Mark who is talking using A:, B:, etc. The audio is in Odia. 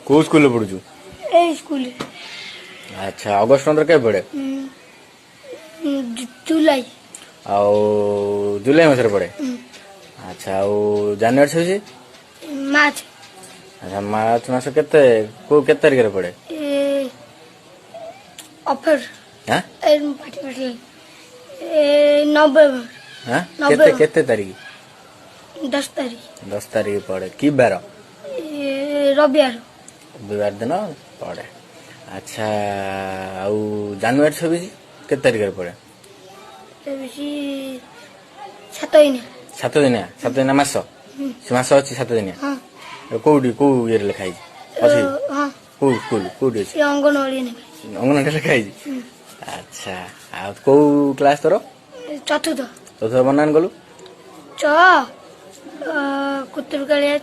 A: କୋଉ ସ୍କୁଲରେ ପଢୁଛୁ?
B: ଏଇ ସ୍କୁଲ
A: ଆଚ୍ଛା ଅଗଷ୍ଟ 15 କେବେ ପଡେ?
B: ଜୁଲାଇ
A: ଆଉ ଜୁଲାଇ ମାସରେ ପଡେ। ଆଚ୍ଛା ଆଉ ଜାନୁଆରୀ 26?
B: ମାର୍ଚ୍ଚ
A: ଆଚ୍ଛା ମାର୍ଚ୍ଚ ମାସ କେତେ କେତେ ତାରିଖରେ ପଡେ?
B: ଅଫର
A: ହାଁ
B: ନଭେମ୍ବର
A: ହାଁ
B: ନଭେମ୍ବର।
A: କେତେ ତାରିଖ?
B: 10 ତାରିଖ
A: 10 ତାରିଖ ପଡେ। କି ବାର?
B: ରବିବାର
A: ରବିବାର ଦିନ ପଡେ। ଆଚ୍ଛା ଆଉ ଜାନୁଆରୀ 26 କେତେ ତାରିଖରେ ପଡେ?
B: 7 ଦିନ
A: 7 ଦିନିଆ ମାସ? ସେ ମାସ ଅଛି 7 ଦିନିଆ?
B: ହଁ
A: କୋଉଠି କୋଉ ଇଏରେ ଲେଖା ହେଇଛି? ଅଛି
B: ହଁ
A: କୋଉ ସ୍କୁଲ କୋଉଠି ଅଛି?
B: ଅଙ୍ଗନବାଡି
A: ଅଙ୍ଗନବାଡି ଲେଖା ହେଇଛି। ଆଚ୍ଛା ଆଉ କୋଉ କ୍ଲାସ ତୋର?
B: ଚତୁର୍ଥ
A: ତୋ ବନାନ ଗଲୁ?
B: କୁତୁର କାଳିଆ